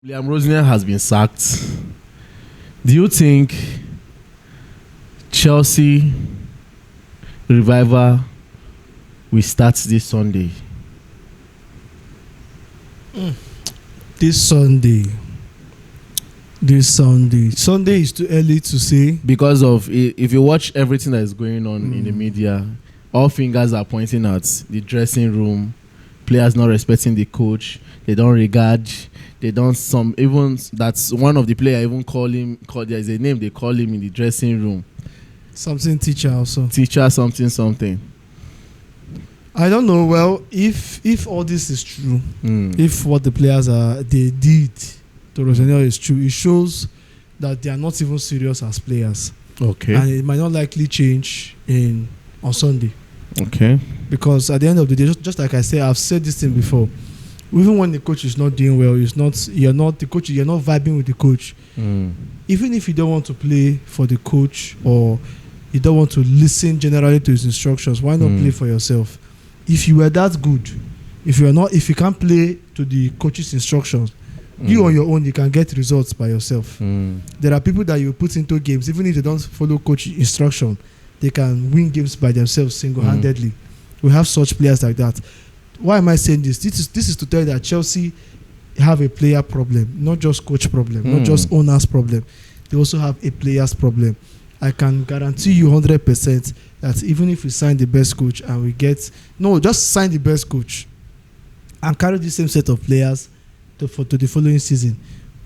Liam Rosen has been sacked. Do you think Chelsea revival will start this Sunday? This Sunday. Sunday is too early to say. Because of if you watch everything that is going on in the media, all fingers are pointing at the dressing room, players not respecting the coach, they don't regard, they don't some even that's one of the players even there's a name they call him in the dressing room. Something teacher also. Teacher something. I don't know. Well, if all this is true, if what the players they did to Rosenio is true, it shows that they are not even serious as players. Okay. And it might not likely change on Sunday. Okay. Because at the end of the day, just like I said, I've said this thing before. Even when the coach is not doing well, you're not vibing with the coach. Even if you don't want to play for the coach or you don't want to listen generally to his instructions, why not play for yourself? If you were that good, if you can't play to the coach's instructions, you on your own, you can get results by yourself. There are people that you put into games, even if they don't follow coach instruction, they can win games by themselves single-handedly. We have such players like that. Why am I saying this? This is to tell you that Chelsea have a player problem, not just coach problem, not just owner's problem. They also have a player's problem. I can guarantee you 100% that even if we sign the best coach and just sign the best coach and carry the same set of players to the following season,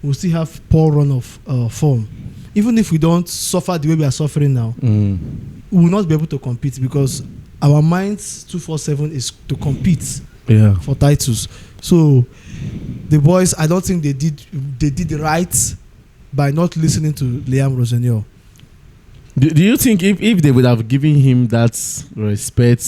we'll still have poor run of form. Even if we don't suffer the way we are suffering now, we will not be able to compete because our minds 247 is to compete for titles. So the boys, I don't think they did right by not listening to Liam Rosen. Do you think if they would have given him that respect,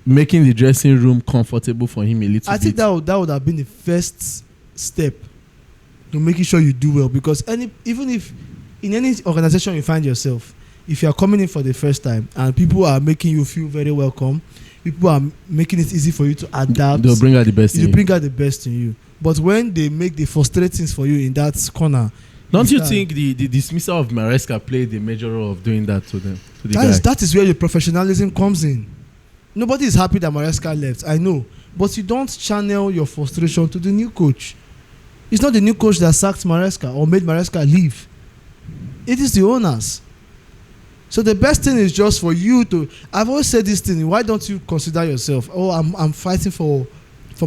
making the dressing room comfortable for him a little bit? I think that would have been the first step to making sure you do well. Because even if in any organization you find yourself, if you are coming in for the first time and people are making you feel very welcome, people are making it easy for you to adapt, they'll bring out the best in you. Bring out the best in you. But when they make the frustrating things for you in that corner, don't you think the dismissal of Maresca played a major role of doing that to them? That is where your professionalism comes in. Nobody is happy that Maresca left, I know. But you don't channel your frustration to the new coach. It's not the new coach that sacked Maresca or made Maresca leave. It is the owners. So the best thing is just for you to... I've always said this thing. Why don't you consider yourself, I'm fighting for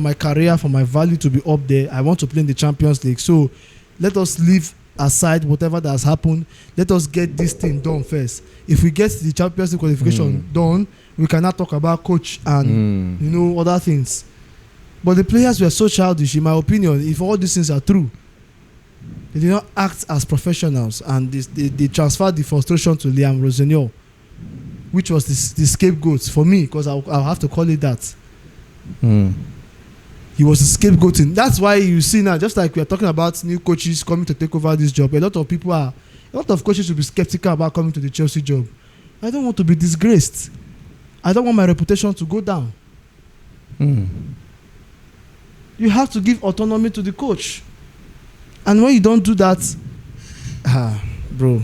my career, for my value to be up there. I want to play in the Champions League. So let us leave aside whatever that has happened. Let us get this thing done first. If we get the Champions League qualification done, we cannot talk about coach and other things. But the players were so childish, in my opinion. If all these things are true, they did not act as professionals, and they transferred the frustration to Liam Rosenio, which was the scapegoat for me, because I'll have to call it that. He was a scapegoating. That's why you see now, just like we are talking about new coaches coming to take over this job, a lot of coaches will be skeptical about coming to the Chelsea job. I don't want to be disgraced. I don't want my reputation to go down. You have to give autonomy to the coach. And when you don't do that, bro,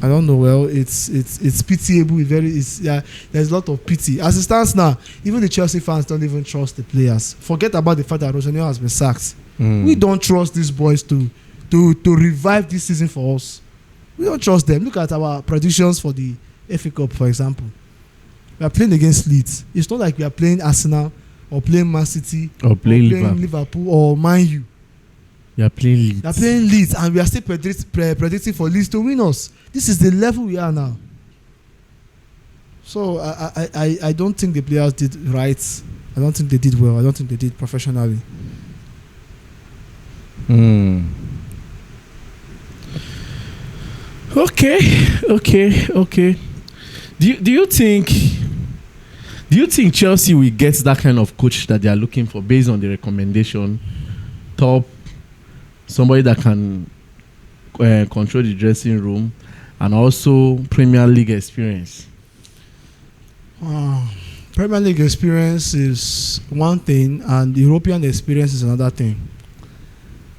I don't know. Well, it's pitiable. There's a lot of pity. As it stands now, even the Chelsea fans don't even trust the players. Forget about the fact that Rosenio has been sacked. We don't trust these boys to revive this season for us. We don't trust them. Look at our predictions for the FA Cup, for example. We are playing against Leeds. It's not like we are playing Arsenal or playing Man City or playing Liverpool or Man U. You are playing Leeds. We are playing Leeds, and we are still predicting for Leeds to win us. This is the level we are now. So I don't think the players did right. I don't think they did well. I don't think they did professionally. Okay. Do you think Chelsea will get that kind of coach that they are looking for based on the recommendation? Top, somebody that can control the dressing room, and also Premier League experience. Premier League experience is one thing, and European experience is another thing.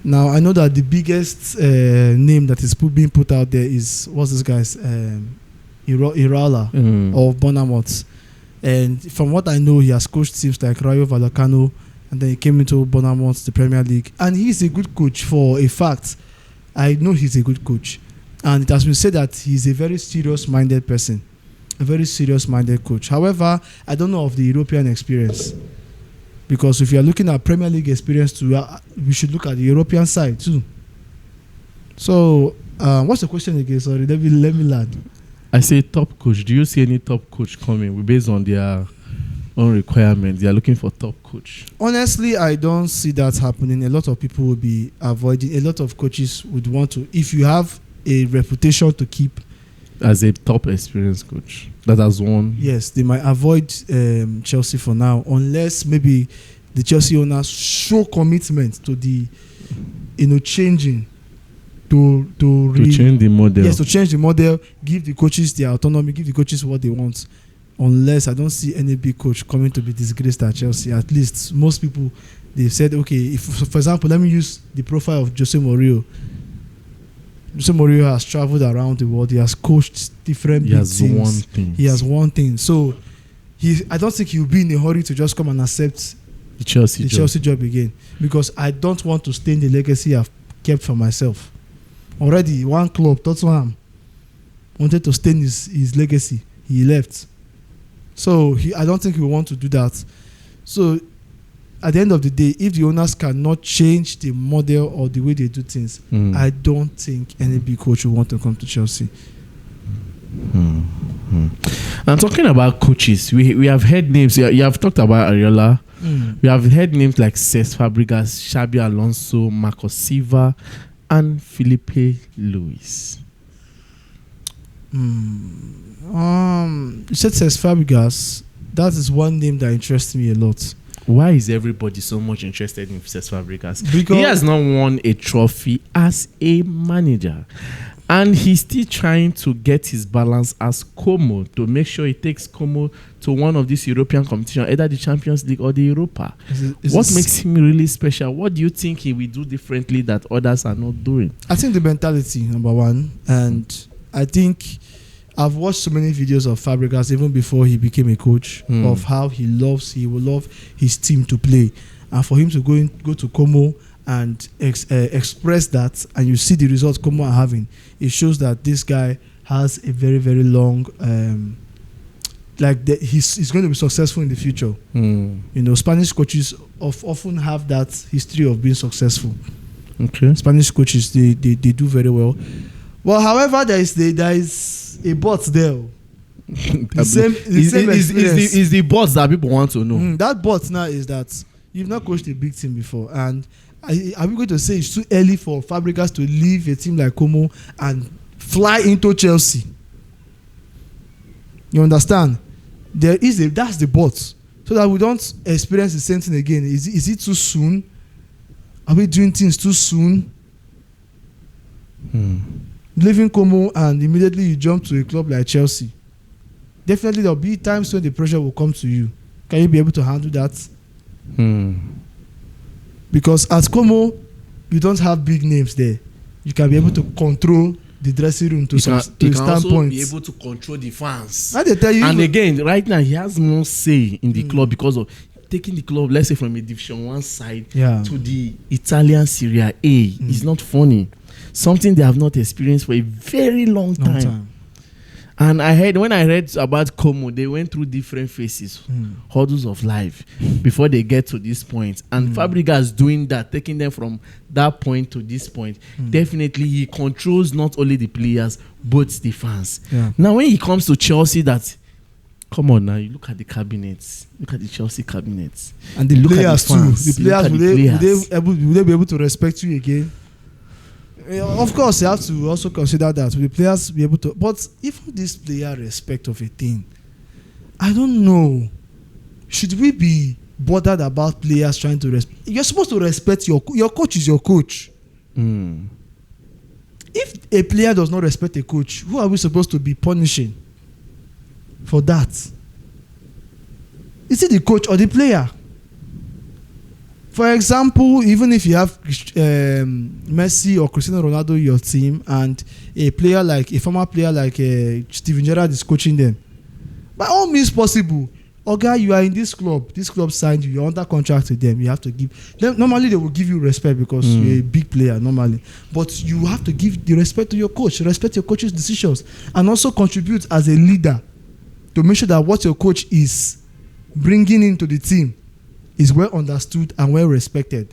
Now I know that the biggest name that is being put out there is what's this guy's Iraola of Bournemouth, and from what I know, he has coached teams like Rayo Vallecano, and then he came into Bournemouth, the Premier League, and he's a good coach for a fact. I know he's a good coach, and it has been said that he's a very serious-minded person, a very serious-minded coach. However, I don't know of the European experience. Because if you are looking at Premier League experience too, we should look at the European side too. So, what's the question again? Sorry, let me learn. I say top coach. Do you see any top coach coming? Based on their own requirements, they are looking for top coach. Honestly, I don't see that happening. A lot of people will be avoiding. A lot of coaches would want to. If you have a reputation to keep as a top experienced coach that has won, yes, they might avoid Chelsea for now, unless maybe the Chelsea owners show commitment to the changing to change the model. Yes, to change the model, give the coaches their autonomy, give the coaches what they want. Unless I don't see any big coach coming to be disgraced at Chelsea. At least most people, they've said, okay, if for example, let me use the profile of Jose Mourinho. Jose Mourinho has traveled around the world. He has coached different big teams. He has won things. So I don't think he'll be in a hurry to just come and accept the Chelsea job again, because I don't want to stain the legacy I've kept for myself. Already one club, Tottenham, wanted to stain his legacy. He left. So I don't think he will want to do that. So at the end of the day, if the owners cannot change the model or the way they do things, I don't think any big coach will want to come to Chelsea. And talking about coaches, we have heard names. You have talked about Iraola. We have heard names like Cesc Fabregas, Xabi Alonso, Marco Silva, and Felipe Luis. You said Cesc Fabregas. That is one name that interests me a lot. Why is everybody so much interested in Cesc Fabregas? Because he has not won a trophy as a manager, and he's still trying to get his balance as Como to make sure he takes Como to one of these European competitions, either the Champions League or the Europa. What makes him really special? What do you think he will do differently that others are not doing? I think the mentality, number one, and I think I've watched so many videos of Fabregas even before he became a coach, of how he will love his team to play, and for him to go to Como and express that, and you see the results Como are having, it shows that this guy has a very, very long he's going to be successful in the future. Spanish coaches often have that history of being successful. Okay, Spanish coaches they do very well. Well, however, there is a but there. The same experience. Is the but that people want to know. That but now is that you've not coached a big team before, and are we going to say it's too early for Fabregas to leave a team like Como and fly into Chelsea? You understand? That's the but, so that we don't experience the same thing again. Is it too soon? Are we doing things too soon? Leaving Como and immediately you jump to a club like Chelsea. Definitely there'll be times when the pressure will come to you. Can you be able to handle that? Because at Como, you don't have big names there. You can be able to control the dressing room to a standpoint. You can also be able to control the fans. I tell you, and again, right now he has no say in the club because of taking the club, let's say, from a Division 1 side to the Italian Serie A. It's not funny. Something they have not experienced for a very long time. And when I read about Como, they went through different phases, hurdles of life before they get to this point. And Fabregas doing that, taking them from that point to this point. Definitely, he controls not only the players, but the fans. Now, when he comes to Chelsea, come on now, you look at the cabinets. Look at the Chelsea cabinets. And the players too. The players, will they be able to respect you again? Of course, you have to also consider that. Will the players be able to? But even this player respect of a thing, I don't know. Should we be bothered about players trying to respect? You're supposed to respect your coach is your coach. If a player does not respect a coach, who are we supposed to be punishing for that? Is it the coach or the player? For example, even if you have Messi or Cristiano Ronaldo in your team, and a former player like Steven Gerrard is coaching them, by all means possible, okay, you are in this club signed you, you're under contract with them, you have to give them. Normally they will give you respect because you're a big player normally, but you have to give the respect to your coach, respect your coach's decisions, and also contribute as a leader to make sure that what your coach is bringing into the team is well understood and well respected.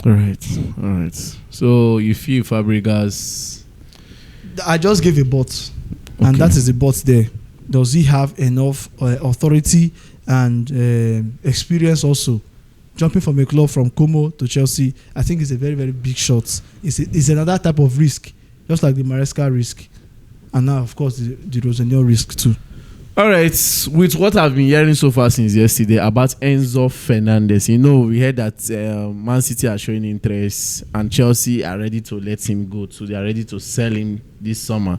All right. So you feel Fabregas? I just gave a but, and that is the but there. Does he have enough authority and experience also? Jumping from a club from Como to Chelsea, I think it's a very, very big shot. It's another type of risk, just like the Maresca risk, and now of course the Rosen risk too. All right, with what I've been hearing so far since yesterday about Enzo Fernandez, we heard that Man City are showing interest and Chelsea are ready to let him go too. They are ready to sell him this summer.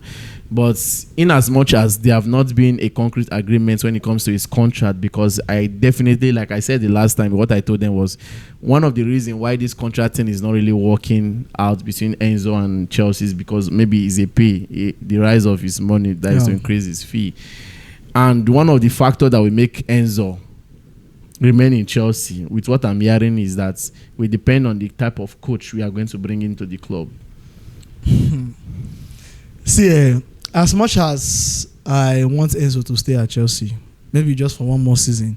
But in as much as there have not been a concrete agreement when it comes to his contract, because I definitely, like I said the last time, what I told them was one of the reasons why this contract thing is not really working out between Enzo and Chelsea is because maybe it's the rise of his money that is to increase his fee. And one of the factors that will make Enzo remain in Chelsea, with what I'm hearing, is that we depend on the type of coach we are going to bring into the club. See, as much as I want Enzo to stay at Chelsea, maybe just for one more season,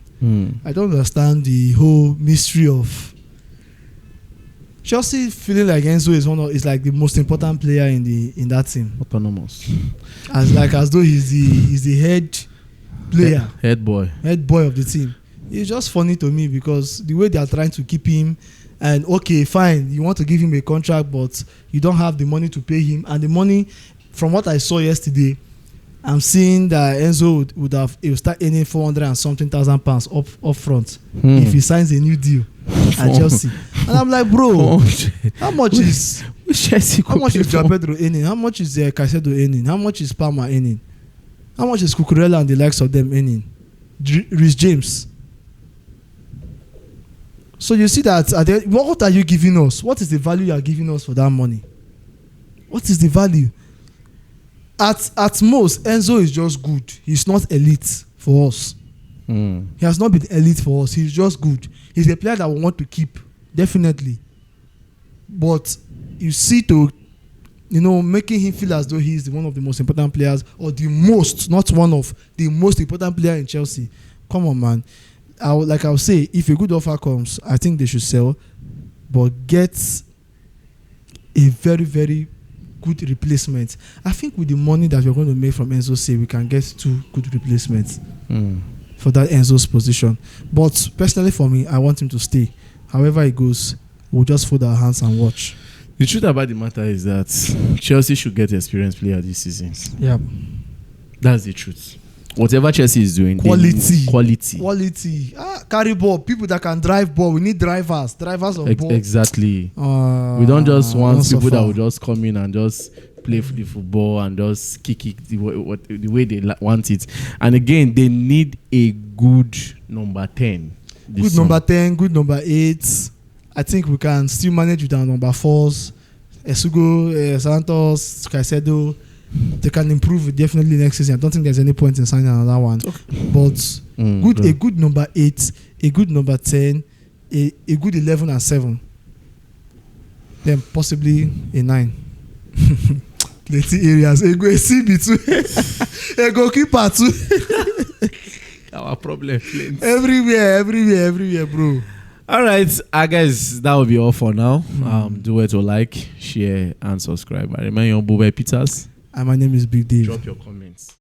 I don't understand the whole mystery of Chelsea feeling like Enzo is like the most important player in that team. Autonomous. As though he's the head player, head boy of the team. It's just funny to me because the way they are trying to keep him, and okay, fine, you want to give him a contract, but you don't have the money to pay him. And the money, from what I saw yesterday, I'm seeing that Enzo will start earning 400 and something thousand pounds up front if he signs a new deal at Chelsea. And I'm like, bro, how much is João Pedro earning? How much is Caicedo earning? How much is Palmer earning? How much is Cucurella and the likes of them earning? Reece James. So you see that, what are you giving us? What is the value you are giving us for that money? What is the value? At most, Enzo is just good. He's not elite for us. He has not been elite for us. He's just good. He's a player that we want to keep, definitely. But you see, making him feel as though he's one of the most important players, or not one of the most important player in Chelsea. Come on, man. I would say, if a good offer comes, I think they should sell, but get a very, very good replacement. I think with the money that we're going to make from Enzo, we can get 2 good replacements for that Enzo's position. But personally, for me, I want him to stay. However it goes, we'll just fold our hands and watch. The truth about the matter is that Chelsea should get experienced player this season. Yeah, that's the truth. Whatever Chelsea is doing, quality. Carry ball, people that can drive ball. We need drivers on ball. Exactly. We don't just want people that will just come in and just play the football and just kick it the way they want it. And again, they need a good number 10. Good number 10, good number 8. I think we can still manage with our number 4s. Esugo, Santos, Caicedo. They can improve definitely next season. I don't think there's any point in signing another one. Okay. But a good number 8, a good number 10, a good 11 and 7. Then possibly a 9. Plenty areas. A CB too. A goalkeeper too. Our problem. Everywhere, bro. All right, I guess that will be all for now. Do it to like, share, and subscribe. I remain your Bube Peters. And my name is Big Dave. Drop your comments.